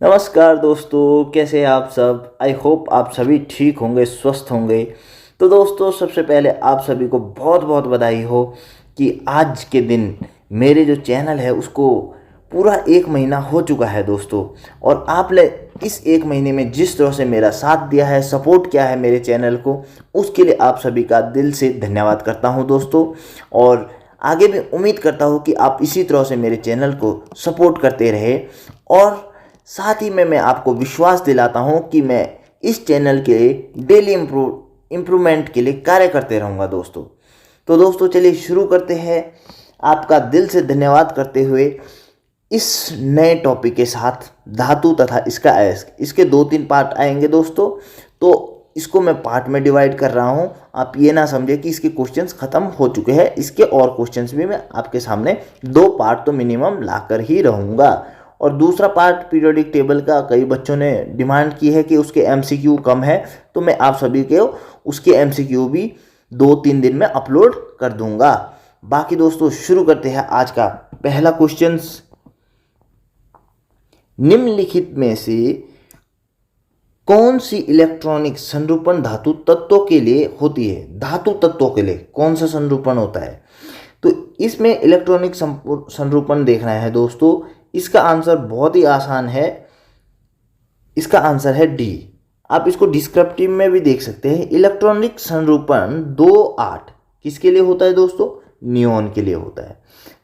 नमस्कार दोस्तों, कैसे हैं आप सब। आई होप आप सभी ठीक होंगे, स्वस्थ होंगे। तो दोस्तों, सबसे पहले आप सभी को बहुत बहुत बधाई हो कि आज के दिन मेरे जो चैनल है उसको पूरा 1 महीना हो चुका है दोस्तों। और आपने इस 1 महीने में जिस तरह से मेरा साथ दिया है, सपोर्ट किया है मेरे चैनल को, उसके लिए आप सभी का दिल से धन्यवाद करता हूं दोस्तों। और आगे भी उम्मीद करता हूं कि आप इसी तरह से मेरे चैनल को सपोर्ट करते रहे। और साथ ही में मैं आपको विश्वास दिलाता हूं कि मैं इस चैनल के डेली इम्प्रूवमेंट के लिए कार्य करते रहूंगा दोस्तों। तो दोस्तों, चलिए शुरू करते हैं, आपका दिल से धन्यवाद करते हुए इस नए टॉपिक के साथ, धातु तथा इसका अयस्क। इसके 2-3 पार्ट आएंगे दोस्तों, तो इसको मैं पार्ट में डिवाइड कर रहा हूं। आप ये ना समझे कि इसके क्वेश्चंस खत्म हो चुके हैं। इसके और क्वेश्चंस भी मैं आपके सामने 2 पार्ट तो मिनिमम लाकर ही रहूंगा। और दूसरा पार्ट पीरियोडिक टेबल का कई बच्चों ने डिमांड की है कि उसके एमसीक्यू कम है, तो मैं आप सभी के उसके एमसीक्यू भी 2-3 दिन में अपलोड कर दूंगा। बाकी दोस्तों, शुरू करते हैं आज का पहला क्वेश्चन। निम्नलिखित में से कौन सी इलेक्ट्रॉनिक संरूपण धातु तत्वों के लिए होती है? धातु तत्वों के लिए कौन सा संरूपण होता है? तो इसमें इलेक्ट्रॉनिक संरूपण देखना है दोस्तों। इसका आंसर बहुत ही आसान है, इसका आंसर है डी। आप इसको डिस्क्रिप्टिव में भी देख सकते हैं। इलेक्ट्रॉनिक संरूपण 2-8 किसके लिए होता है दोस्तों? नियॉन के लिए होता है।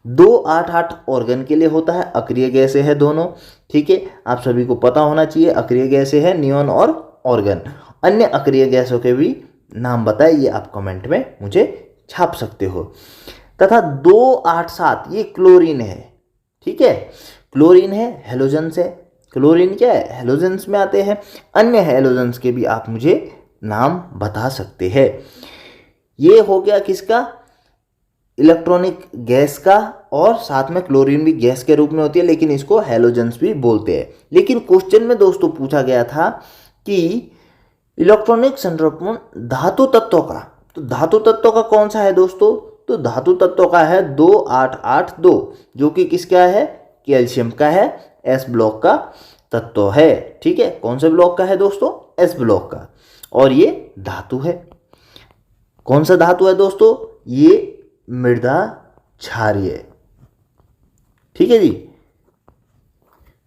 2-8-8 ऑर्गन के लिए होता है। अक्रिय गैसें है दोनों, ठीक है। आप सभी को पता होना चाहिए अक्रिय गैसें है नियॉन और ऑर्गन। अन्य अक्रिय गैसों के भी नाम बताए, ये आप कमेंट में मुझे छाप सकते हो। तथा 2-8-7 ये क्लोरीन है, ठीक है। क्लोरीन है, हेलोजन्स है। क्लोरीन क्या है? हेलोजन्स में आते हैं। अन्य हेलोजन्स के भी आप मुझे नाम बता सकते हैं। ये हो गया किसका? इलेक्ट्रॉनिक गैस का। और साथ में क्लोरीन भी गैस के रूप में होती है, लेकिन इसको हेलोजन्स भी बोलते हैं। लेकिन क्वेश्चन में दोस्तों पूछा गया था कि इलेक्ट्रॉनिक संरूपण धातु तत्वों का, तो धातु तत्वों का कौन सा है दोस्तों? तो धातु तत्वों का है 2-8-8-2, जो कि किसका है? कैल्शियम का है, एस ब्लॉक का तत्व है, ठीक है। कौन से ब्लॉक का है दोस्तों? एस ब्लॉक का। और ये धातु है, कौन सा धातु है दोस्तों? ये मृदा क्षारीय, ठीक है जी,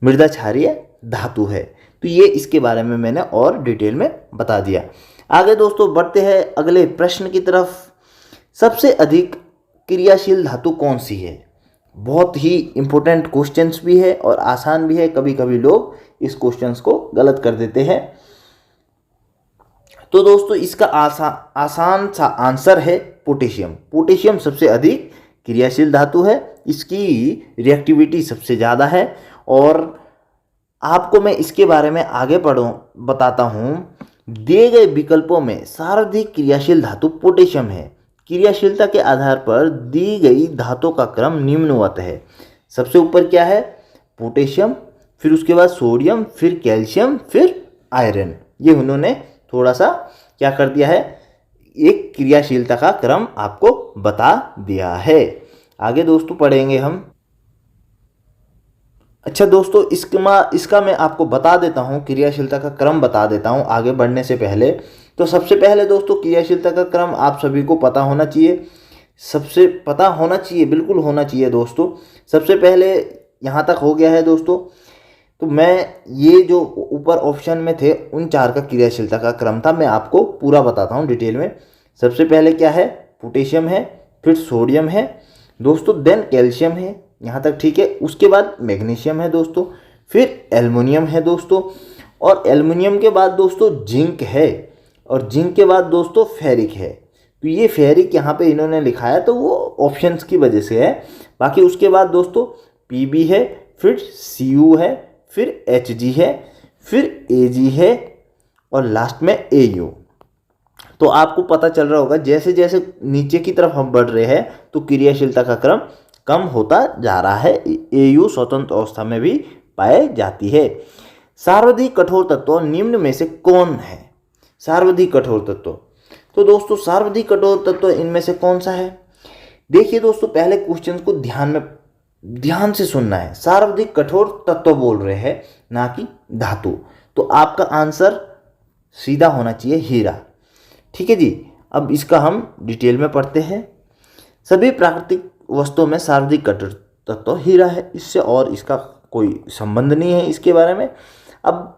मृदा क्षारीय धातु है। तो ये इसके बारे में मैंने और डिटेल में बता दिया। आगे दोस्तों बढ़ते हैं अगले प्रश्न की तरफ। सबसे अधिक क्रियाशील धातु कौन सी है? बहुत ही इंपॉर्टेंट क्वेश्चंस भी है और आसान भी है। कभी कभी लोग इस क्वेश्चंस को गलत कर देते हैं। तो दोस्तों, इसका आसान सा आंसर है पोटेशियम। पोटेशियम सबसे अधिक क्रियाशील धातु है, इसकी रिएक्टिविटी सबसे ज़्यादा है। और आपको मैं इसके बारे में आगे बताता हूँ। दिए गए विकल्पों में सर्वाधिक क्रियाशील धातु पोटेशियम है। क्रियाशीलता के आधार पर दी गई धातुओं का क्रम निम्नवत है। सबसे ऊपर क्या है? पोटेशियम, फिर उसके बाद सोडियम, फिर कैल्शियम, फिर आयरन। ये उन्होंने थोड़ा सा क्या कर दिया है, एक क्रियाशीलता का क्रम आपको बता दिया है। आगे दोस्तों पढ़ेंगे हम। अच्छा दोस्तों, इसका मैं आपको बता देता हूँ, क्रियाशीलता का क्रम बता देता हूँ आगे बढ़ने से पहले। तो सबसे पहले दोस्तों, क्रियाशीलता का क्रम आप सभी को पता होना चाहिए। सबसे पता होना चाहिए, बिल्कुल होना चाहिए दोस्तों। सबसे पहले यहाँ तक हो गया है दोस्तों। तो मैं ये जो ऊपर ऑप्शन में थे उन 4 का क्रियाशीलता का क्रम था, मैं आपको पूरा बताता हूँ डिटेल में। सबसे पहले क्या है? पोटेशियम है, फिर सोडियम है दोस्तों, देन कैल्शियम है, यहाँ तक ठीक है। उसके बाद मैग्नीशियम है दोस्तों, फिर एल्युमिनियम है दोस्तों, और एल्युमिनियम के बाद दोस्तों जिंक है, और जिंक के बाद दोस्तों फेरिक है। तो ये फेरिक यहाँ पे इन्होंने लिखा है तो वो ऑप्शंस की वजह से है। बाकी उसके बाद दोस्तों पीबी है, फिर सीयू है, फिर एचजी है, फिर एजी है, और लास्ट में एयू। तो आपको पता चल रहा होगा जैसे जैसे नीचे की तरफ हम बढ़ रहे हैं तो क्रियाशीलता का क्रम कम होता जा रहा है। एयू स्वतंत्र अवस्था में भी पाए जाती है। सर्वाधिक कठोर तत्व निम्न में से कौन है? सर्वाधिक कठोर तत्व, तो दोस्तों सर्वाधिक कठोर तत्व इनमें से कौन सा है? देखिए दोस्तों, पहले क्वेश्चन को ध्यान में ध्यान से सुनना है, सर्वाधिक कठोर तत्व बोल रहे हैं, ना कि धातु। तो आपका आंसर सीधा होना चाहिए हीरा। ठीक है जी। अब इसका हम डिटेल में पढ़ते हैं। सभी प्राकृतिक वस्तुओं में सर्वाधिक कठोर तत्व हीरा है, इससे और इसका कोई संबंध नहीं है इसके बारे में। अब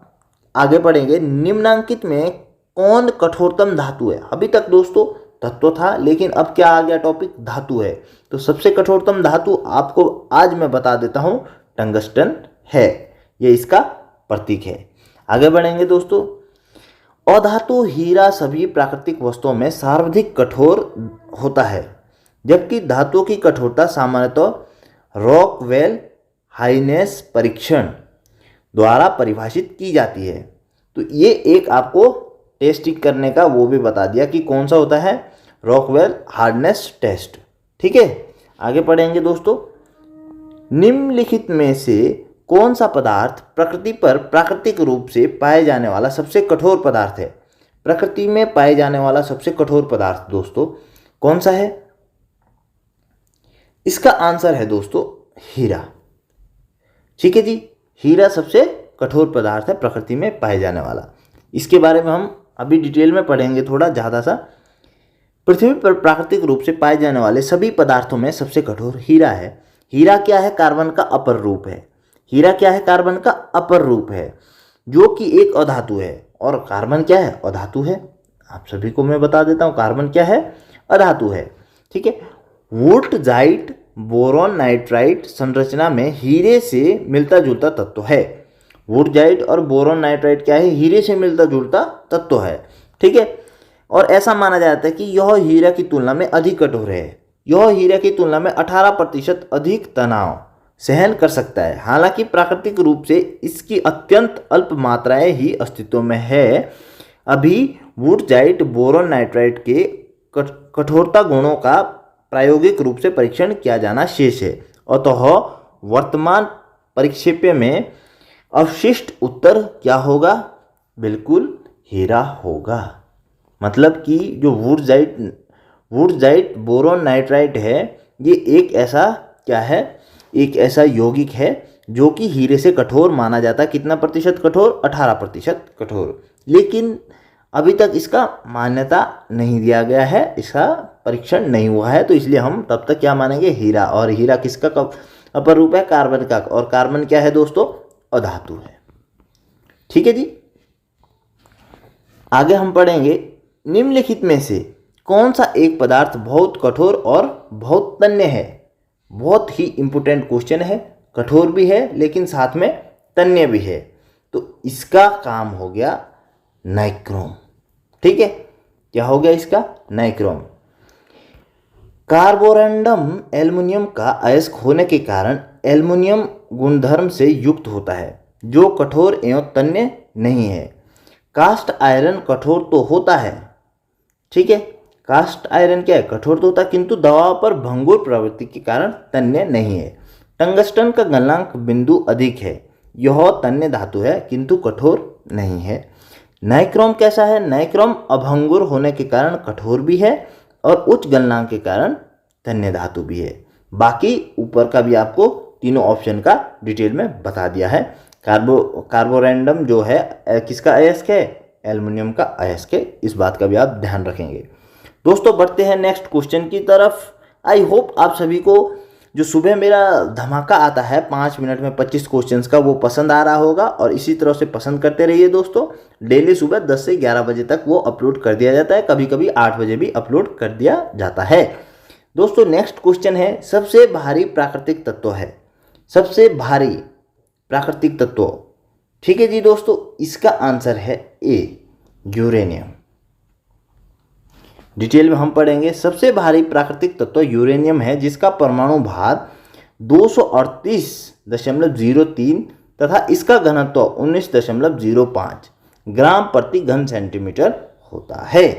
आगे पढ़ेंगे, निम्नांकित में कौन कठोरतम धातु है। अभी तक दोस्तों तत्व था, लेकिन अब क्या आ गया टॉपिक, धातु है। तो सबसे कठोरतम धातु आपको आज मैं बता देता हूं, टंगस्टन है। ये इसका प्रतीक है। आगे बढ़ेंगे दोस्तों। अधातु हीरा सभी प्राकृतिक वस्तुओं में सर्वाधिक कठोर होता है, जबकि धातुओं की कठोरता सामान्यतः रॉकवेल हाइनेस परीक्षण द्वारा परिभाषित की जाती है। तो ये एक आपको टेस्ट करने का वो भी बता दिया कि कौन सा होता है, रॉकवेल हार्डनेस टेस्ट। ठीक है। आगे पढ़ेंगे दोस्तों। निम्नलिखित में से कौन सा पदार्थ प्रकृति पर प्राकृतिक रूप से पाए जाने वाला सबसे कठोर पदार्थ है। प्रकृति में पाए जाने वाला सबसे कठोर पदार्थ दोस्तों कौन सा है? इसका आंसर है दोस्तों हीरा। ठीक है जी। हीरा सबसे कठोर पदार्थ है प्रकृति में पाए जाने वाला। इसके बारे में हम अभी डिटेल में पढ़ेंगे थोड़ा ज़्यादा सा। पृथ्वी पर प्राकृतिक रूप से पाए जाने वाले सभी पदार्थों में सबसे कठोर हीरा है। हीरा क्या है? कार्बन का अपर रूप है। हीरा क्या है? कार्बन का अपर रूप है, जो कि एक अधातु है। और कार्बन क्या है? अधातु है। आप सभी को मैं बता देता हूँ, कार्बन क्या है? अधातु है। ठीक है। वुर्टजाइट बोरॉन नाइट्राइट संरचना में हीरे से मिलता जुलता तत्व है। वुर्टजाइट और बोरॉन नाइट्राइट क्या है? हीरे से मिलता जुलता तत्व है। ठीक है। और ऐसा माना जाता है कि यह हीरा की तुलना में अधिक कठोर है। यह हीरा की तुलना में 18% अधिक तनाव सहन कर सकता है। हालांकि प्राकृतिक रूप से इसकी अत्यंत अल्प मात्राएं ही अस्तित्व में है। अभी वुर्टजाइट बोरॉन नाइट्राइट के कठोरता गुणों का प्रायोगिक रूप से परीक्षण किया जाना शेष है। अतः वर्तमान परिक्षेप्य में अवशिष्ट उत्तर क्या होगा? बिल्कुल हीरा होगा। मतलब कि जो वुर्टजाइट बोरॉन नाइट्राइट है, ये एक ऐसा क्या है? एक ऐसा यौगिक है जो कि हीरे से कठोर माना जाता है। कितना प्रतिशत कठोर? 18% कठोर। लेकिन अभी तक इसका मान्यता नहीं दिया गया है, इसका परीक्षण नहीं हुआ है, तो इसलिए हम तब तक क्या मानेंगे? हीरा। और हीरा किसका अपर रूप है? कार्बन का। और कार्बन क्या है दोस्तों? अधातु है। ठीक है जी। आगे हम पढ़ेंगे, निम्नलिखित में से कौन सा एक पदार्थ बहुत कठोर और बहुत तन्य है। बहुत ही इंपॉर्टेंट क्वेश्चन है। कठोर भी है लेकिन साथ में तन्य भी है। तो इसका काम हो गया नाइक्रोम। ठीक है। क्या हो गया इसका? नाइक्रोम। कार्बोरंडम एल्युमिनियम का अयस्क होने के कारण एल्युमिनियम गुणधर्म से युक्त होता है, जो कठोर एवं तन्य नहीं है। कास्ट आयरन कठोर तो होता है। ठीक है। कास्ट आयरन क्या है? कठोर तो होता है, किंतु दबाव पर भंगुर प्रवृत्ति के कारण तन्य नहीं है। टंगस्टन का गलनांक बिंदु अधिक है। यह तन्य धातु है किंतु कठोर नहीं है। नाइक्रोम कैसा है? नाइक्रोम अभंगुर होने के कारण कठोर भी है और उच्च गलनांक के कारण तन्य धातु भी है। बाकी ऊपर का भी आपको तीनों ऑप्शन का डिटेल में बता दिया है। कार्बोरंडम जो है किसका अयस्क है? एल्युमिनियम का अयस्क है। इस बात का भी आप ध्यान रखेंगे। दोस्तों बढ़ते हैं नेक्स्ट क्वेश्चन की तरफ। आई होप आप सभी को जो सुबह मेरा धमाका आता है 5 मिनट में 25 क्वेश्चंस का, वो पसंद आ रहा होगा। और इसी तरह से पसंद करते रहिए दोस्तों। डेली सुबह 10 से 11 बजे तक वो अपलोड कर दिया जाता है। कभी कभी 8 बजे भी अपलोड कर दिया जाता है। दोस्तों नेक्स्ट क्वेश्चन है, सबसे भारी प्राकृतिक तत्व है। सबसे भारी प्राकृतिक तत्व। ठीक है जी दोस्तों, इसका आंसर है ए, यूरेनियम। डिटेल में हम पढ़ेंगे। सबसे भारी प्राकृतिक तत्व यूरेनियम है, जिसका परमाणु भार 238.03 तथा इसका घनत्व 19.05 ग्राम प्रति घन सेंटीमीटर होता है।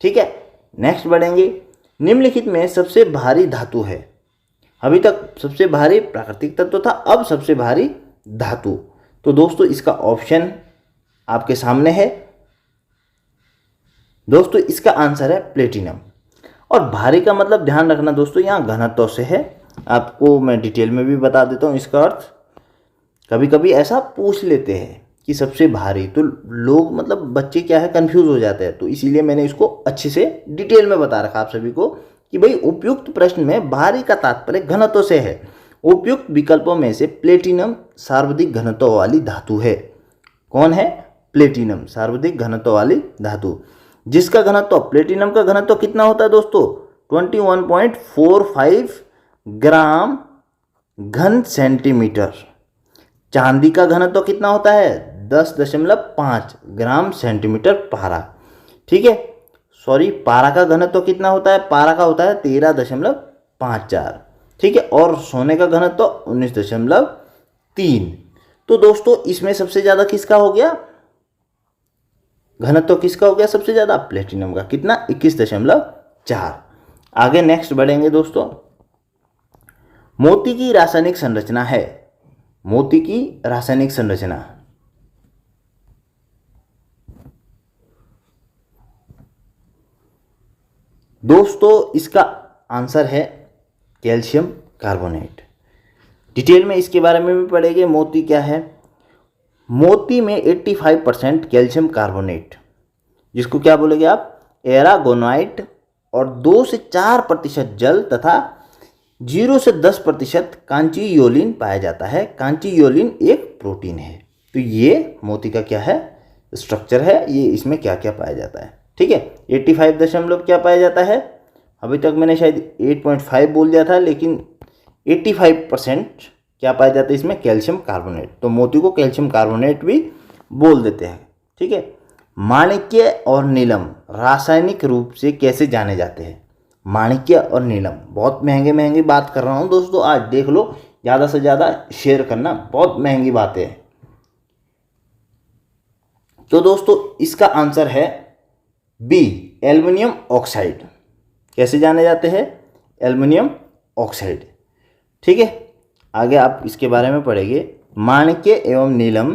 ठीक है। नेक्स्ट बढ़ेंगे। निम्नलिखित में सबसे भारी धातु है। अभी तक सबसे भारी प्राकृतिक तत्व था, अब सबसे भारी धातु। तो दोस्तों इसका ऑप्शन आपके सामने है। दोस्तों इसका आंसर है प्लेटिनम। और भारी का मतलब ध्यान रखना दोस्तों, यहाँ घनत्व से है, आपको मैं डिटेल में भी बता देता हूँ इसका अर्थ। कभी कभी ऐसा पूछ लेते हैं कि सबसे भारी, तो लोग मतलब बच्चे क्या है कंफ्यूज हो जाते हैं, तो इसीलिए मैंने इसको अच्छे से डिटेल में बता रखा आप सभी को कि भाई उपयुक्त प्रश्न में भारी का तात्पर्य घनत्व से है। उपयुक्त विकल्पों में से प्लेटिनम सर्वाधिक घनत्व वाली धातु है। कौन है? प्लेटिनम सर्वाधिक घनत्व वाली धातु, जिसका घनत्व, प्लेटिनम का घनत्व कितना होता है दोस्तों? 21.45 ग्राम घन सेंटीमीटर। चांदी का घनत्व कितना होता है? 10.5 ग्राम सेंटीमीटर पारा। ठीक है, सॉरी, पारा का घनत्व कितना होता है? पारा का होता है 13.54। ठीक है, और सोने का घनत्व 19.3। तो दोस्तों इसमें सबसे ज़्यादा किसका हो गया घनत्व? किसका हो गया सबसे ज़्यादा? प्लेटिनम का। कितना? 21.4। आगे नेक्स्ट बढ़ेंगे दोस्तों। मोती की रासायनिक संरचना है। मोती की रासायनिक संरचना, दोस्तों इसका आंसर है कैल्शियम कार्बोनेट। डिटेल में इसके बारे में भी पढ़ेंगे। मोती क्या है? मोती में 85% कैल्शियम कार्बोनेट, जिसको क्या बोलेंगे आप? एरागोनाइट, और 2 से 4% जल तथा 0 से 10% कांचीयोलिन पाया जाता है। कांचीयोलिन एक प्रोटीन है। तो ये मोती का क्या है? स्ट्रक्चर है। ये इसमें क्या क्या पाया जाता है। ठीक है, 85 दशमलव क्या पाया जाता है? अभी तक मैंने शायद 8.5 बोल दिया था, लेकिन 85% क्या पाया जाता है इसमें? Calcium carbonate. तो मोती को कैल्शियम कार्बोनेट भी बोल देते हैं। ठीक है, माणिक्य और नीलम रासायनिक रूप से कैसे जाने जाते हैं? माणिक्य और नीलम, बहुत महंगे महंगी बात कर रहा हूँ दोस्तों आज, देख लो, ज़्यादा से ज़्यादा शेयर करना, बहुत महंगी बातें हैं। तो दोस्तों इसका आंसर है बी, एल्युमिनियम ऑक्साइड। कैसे जाने जाते हैं? Aluminium oxide. ठीक है, आगे आप इसके बारे में पढ़ेंगे। माणिक्य एवं नीलम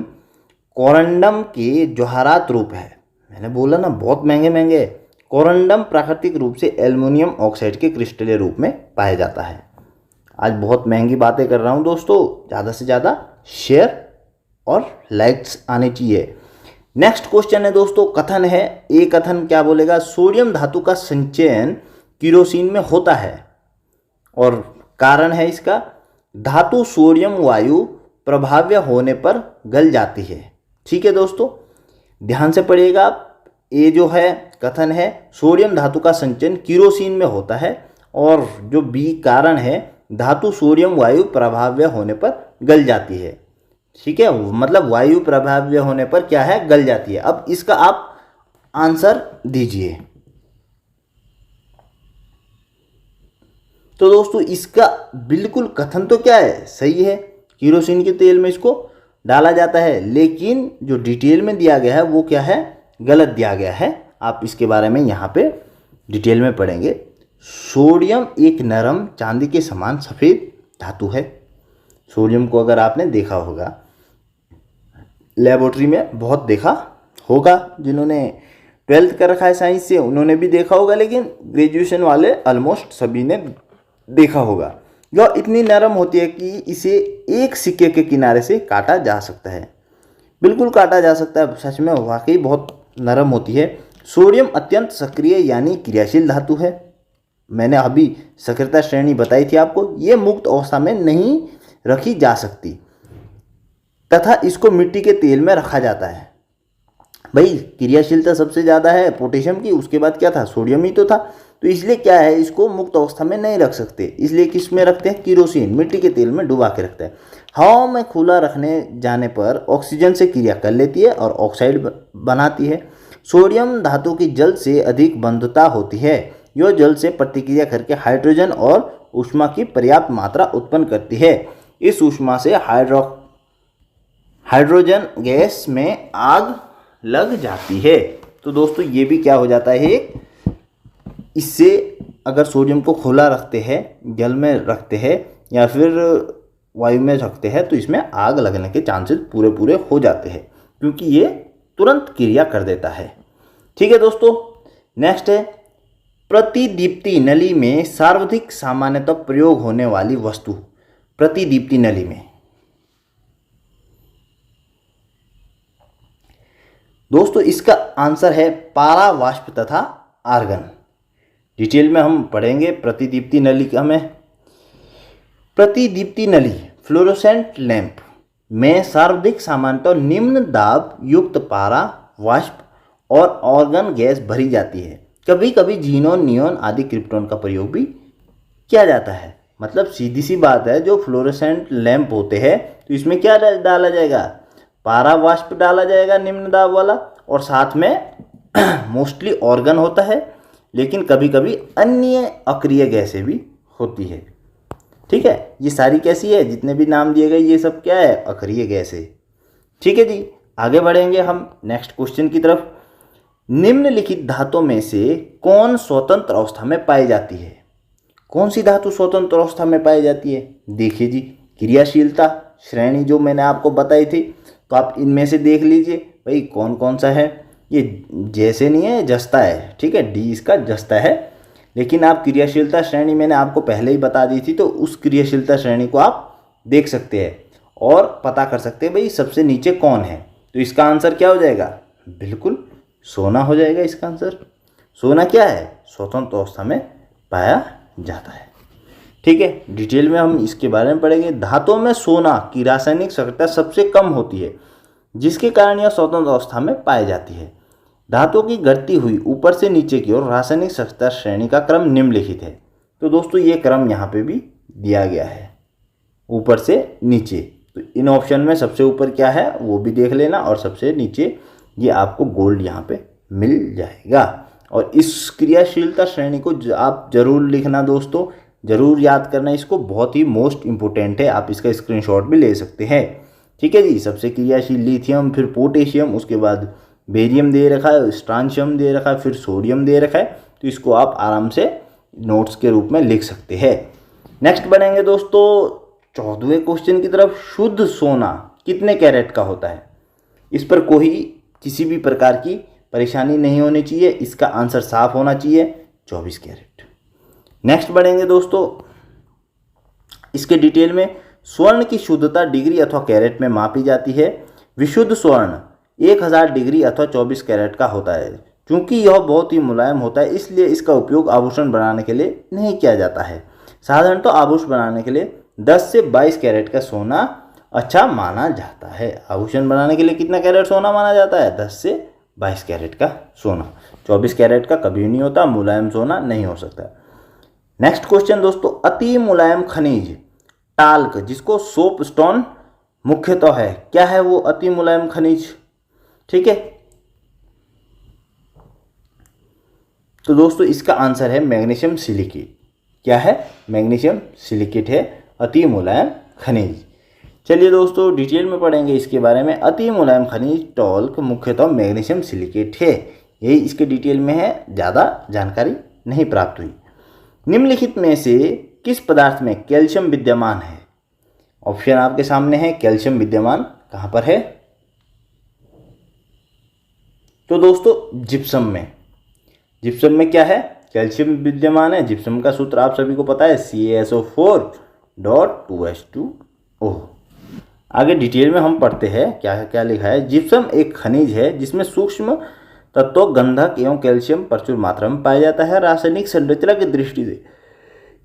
कोरंडम के जवाहरात रूप है। मैंने बोला ना बहुत महंगे महंगे। कोरंडम प्राकृतिक रूप से एल्युमिनियम ऑक्साइड के क्रिस्टलीय रूप में पाया जाता है। आज बहुत महंगी बातें कर रहा हूँ दोस्तों, ज़्यादा से ज़्यादा शेयर और लाइक्स आने चाहिए। नेक्स्ट क्वेश्चन है दोस्तों, कथन है। ये कथन क्या बोलेगा? सोडियम धातु का संचयन केरोसिन में होता है, और कारण है इसका, धातु सोडियम वायु प्रभाव्य होने पर गल जाती है। ठीक है दोस्तों, ध्यान से पढ़िएगा आप। ये जो है कथन है, सोडियम धातु का संचयन केरोसिन में होता है, और जो बी कारण है, धातु सोडियम वायु प्रभाव्य होने पर गल जाती है। ठीक है, मतलब वायु प्रभाव्य होने पर क्या है? गल जाती है। अब इसका आप आंसर दीजिए। तो दोस्तों इसका बिल्कुल कथन तो क्या है? सही है, केरोसिन के तेल में इसको डाला जाता है, लेकिन जो डिटेल में दिया गया है वो क्या है? गलत दिया गया है। आप इसके बारे में यहाँ पे डिटेल में पढ़ेंगे। सोडियम एक नरम चांदी के समान सफ़ेद धातु है। सोडियम को अगर आपने देखा होगा लेबोरेटरी में, बहुत देखा होगा, जिन्होंने 12th कर रखा है साइंस से उन्होंने भी देखा होगा, लेकिन ग्रेजुएशन वाले ऑलमोस्ट सभी ने देखा होगा। यह इतनी नरम होती है कि इसे एक सिक्के के किनारे से काटा जा सकता है। बिल्कुल काटा जा सकता है, सच में वाकई बहुत नरम होती है। सोडियम अत्यंत सक्रिय यानी क्रियाशील धातु है। मैंने अभी सक्रियता श्रेणी बताई थी आपको। ये मुक्त अवस्था में नहीं रखी जा सकती तथा इसको मिट्टी के तेल में रखा जाता है। भाई क्रियाशीलता सबसे ज़्यादा है पोटेशियम की, उसके बाद क्या था? सोडियम ही तो था। तो इसलिए क्या है, इसको मुक्त अवस्था में नहीं रख सकते, इसलिए किस में रखते हैं? केरोसिन, मिट्टी के तेल में डुबा के रखते हैं। हवा में खुला रखने जाने पर ऑक्सीजन से क्रिया कर लेती है और ऑक्साइड बनाती है। सोडियम धातु की जल से अधिक बंधुता होती है। यह जल से प्रतिक्रिया करके हाइड्रोजन और ऊष्मा की पर्याप्त मात्रा उत्पन्न करती है। इस ऊष्मा से हाइड्रोजन गैस में आग लग जाती है। तो दोस्तों ये भी क्या हो जाता है, इससे अगर सोडियम को खुला रखते हैं, जल में रखते हैं या फिर वायु में रखते हैं, तो इसमें आग लगने के चांसेस पूरे हो जाते हैं, क्योंकि ये तुरंत क्रिया कर देता है। ठीक है दोस्तों, नेक्स्ट है प्रतिदीप्ति नली में सर्वाधिक सामान्यतः प्रयोग होने वाली वस्तु, प्रतिदीप्ति नली में। दोस्तों इसका आंसर है पारा वाष्प तथा आर्गन। डिटेल में हम पढ़ेंगे प्रतिदीप्ति नली का। हमें प्रतिदीप्ति नली फ्लोरोसेंट लैंप में सर्वाधिक सामान्यतः निम्न दाब युक्त पारा वाष्प और आर्गन गैस भरी जाती है। कभी कभी जीनोन, नियोन आदि क्रिप्टॉन का प्रयोग भी किया जाता है। मतलब सीधी सी बात है, जो फ्लोरोसेंट लैंप होते हैं तो इसमें क्या डाला जाएगा, पारा वाष्प डाला जाएगा निम्न दाब वाला, और साथ में मोस्टली ऑर्गन होता है, लेकिन कभी कभी अन्य अक्रिय गैसें भी होती है। ठीक है, ये सारी कैसी है, जितने भी नाम दिए गए ये सब क्या है, अक्रिय गैसें। ठीक है जी, आगे बढ़ेंगे हम नेक्स्ट क्वेश्चन की तरफ। निम्नलिखित धातुओं में से कौन स्वतंत्र अवस्था में पाई जाती है? कौन सी धातु स्वतंत्र अवस्था में पाई जाती है? देखिए जी, क्रियाशीलता श्रेणी जो मैंने आपको बताई थी, तो आप इनमें से देख लीजिए भाई कौन कौन सा है। ये जैसे नहीं है, जस्ता है। ठीक है, डी इसका जस्ता है। लेकिन आप क्रियाशीलता श्रेणी मैंने आपको पहले ही बता दी थी, तो उस क्रियाशीलता श्रेणी को आप देख सकते हैं और पता कर सकते हैं भाई सबसे नीचे कौन है। तो इसका आंसर क्या हो जाएगा, बिल्कुल सोना हो जाएगा इसका आंसर। सोना क्या है, स्वतंत्र अवस्था में पाया जाता है। ठीक है, डिटेल में हम इसके बारे में पढ़ेंगे। धातुओं में सोना की रासायनिक सक्रियता सबसे कम होती है, जिसके कारण यह स्वतंत्र अवस्था में पाई जाती है। धातुओं की घटती हुई ऊपर से नीचे की ओर रासायनिक सक्रियता श्रेणी का क्रम निम्नलिखित है। तो दोस्तों ये क्रम यहाँ पे भी दिया गया है, ऊपर से नीचे। तो इन ऑप्शन में सबसे ऊपर क्या है वो भी देख लेना, और सबसे नीचे ये आपको गोल्ड यहाँ पे मिल जाएगा। और इस क्रियाशीलता श्रेणी को आप जरूर लिखना दोस्तों, जरूर याद करना इसको, बहुत ही मोस्ट इम्पोर्टेंट है। आप इसका स्क्रीनशॉट भी ले सकते हैं। ठीक है जी, सबसे क्रियाशील लिथियम, फिर पोटेशियम, उसके बाद बेरियम दे रखा है, स्ट्रांशियम दे रखा है, फिर सोडियम दे रखा है। तो इसको आप आराम से नोट्स के रूप में लिख सकते हैं। नेक्स्ट बढ़ेंगे दोस्तों 14वें क्वेश्चन की तरफ। शुद्ध सोना कितने कैरेट का होता है? इस पर कोई किसी भी प्रकार की परेशानी नहीं होनी चाहिए, इसका आंसर साफ होना चाहिए, 24 कैरेट। नेक्स्ट बढ़ेंगे दोस्तों इसके डिटेल में। स्वर्ण की शुद्धता डिग्री अथवा कैरेट में मापी जाती है। विशुद्ध स्वर्ण 1000 डिग्री अथवा 24 कैरेट का होता है। चूंकि यह बहुत ही मुलायम होता है, इसलिए इसका उपयोग आभूषण बनाने के लिए नहीं किया जाता है। साधारणतः आभूषण बनाने के लिए 10 से 22 कैरेट का सोना अच्छा माना जाता है। आभूषण बनाने के लिए कितना कैरेट सोना माना जाता है? 10 से 22 कैरेट का सोना। 24 कैरेट का कभी नहीं होता, मुलायम सोना नहीं हो सकता। नेक्स्ट क्वेश्चन दोस्तों, अति मुलायम खनिज टाल्क, जिसको सोप स्टोन मुख्यतः है, क्या है वो अति मुलायम खनिज? ठीक है, तो दोस्तों इसका आंसर है मैग्नीशियम सिलिकेट। क्या है? मैग्नीशियम सिलिकेट है अति मुलायम खनिज। चलिए दोस्तों डिटेल में पढ़ेंगे इसके बारे में। अति मुलायम खनिज टॉल्क मुख्यतः मैग्नीशियम सिलिकेट है, यही इसके डिटेल में है, ज़्यादा जानकारी नहीं प्राप्त हुई। निम्नलिखित में से किस पदार्थ में कैल्शियम विद्यमान है? ऑप्शन आपके सामने है, कैल्शियम विद्यमान कहाँ पर है? तो दोस्तों जिप्सम में। जिप्सम में क्या है? कैल्शियम विद्यमान है। जिप्सम का सूत्र आप सभी को पता है, CaSO4.2H2O। आगे डिटेल में हम पढ़ते हैं क्या क्या लिखा है। जिप्सम एक खनिज है जिसमें सूक्ष्म तत्वों गंधक एवं कैल्शियम प्रचुर मात्रा में पाया जाता है। रासायनिक संरचना की दृष्टि से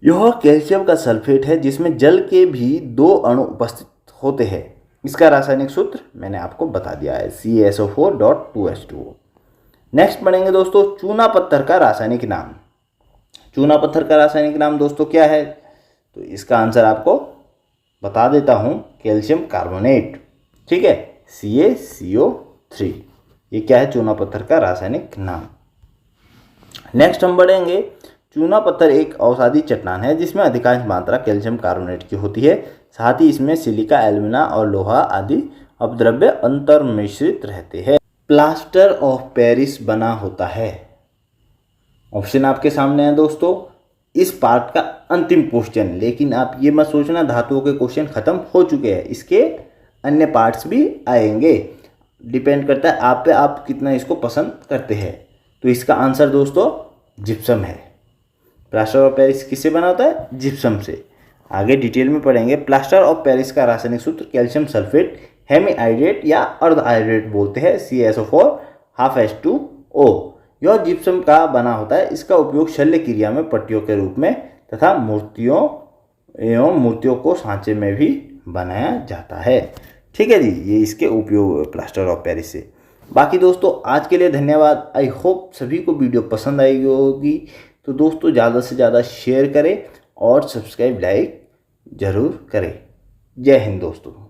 यह कैल्शियम का सल्फेट है, जिसमें जल के भी 2 अणु उपस्थित होते हैं। इसका रासायनिक सूत्र मैंने आपको बता दिया है, CaSO4.2H2O। नेक्स्ट पढ़ेंगे दोस्तों चूना पत्थर का रासायनिक नाम। चूना पत्थर का रासायनिक नाम दोस्तों क्या है? तो इसका आंसर आपको बता देता हूँ, कैल्शियम कार्बोनेट। ठीक है, CaCO3। ये क्या है? चूना पत्थर का रासायनिक नाम। नेक्स्ट हम बढ़ेंगे, चूना पत्थर एक औषधि चट्टान है जिसमें अधिकांश मात्रा कैल्शियम कार्बोनेट की होती है। साथ ही इसमें सिलिका, एल्यूमिना और लोहा आदि अपद्रव्य अंतर्मिश्रित रहते हैं। प्लास्टर ऑफ पेरिस बना होता है। ऑप्शन आपके सामने है दोस्तों। इस पार्ट का अंतिम क्वेश्चन, लेकिन आप ये मत सोचना धातुओं के क्वेश्चन खत्म हो चुके हैं, इसके अन्य पार्ट्स भी आएंगे। डिपेंड करता है आप पे, आप कितना इसको पसंद करते हैं। तो इसका आंसर दोस्तों जिप्सम है। प्लास्टर ऑफ पेरिस किससे बना होता है? जिप्सम से। आगे डिटेल में पढ़ेंगे। प्लास्टर ऑफ पेरिस का रासायनिक सूत्र कैल्शियम सल्फेट हेमीहाइड्रेट या अर्धहाइड्रेट बोलते हैं, CaSO4 half H2O। यह जिप्सम का बना होता है। इसका उपयोग शल्य क्रिया में पट्टियों के रूप में तथा मूर्तियों को सांचे में भी बनाया जाता है। ठीक है जी, ये इसके उपयोग प्लास्टर ऑफ पेरिस से। बाकी दोस्तों आज के लिए धन्यवाद। आई होप सभी को वीडियो पसंद आई होगी। तो दोस्तों ज़्यादा से ज़्यादा शेयर करें और सब्सक्राइब लाइक ज़रूर करें। जय हिंद दोस्तों।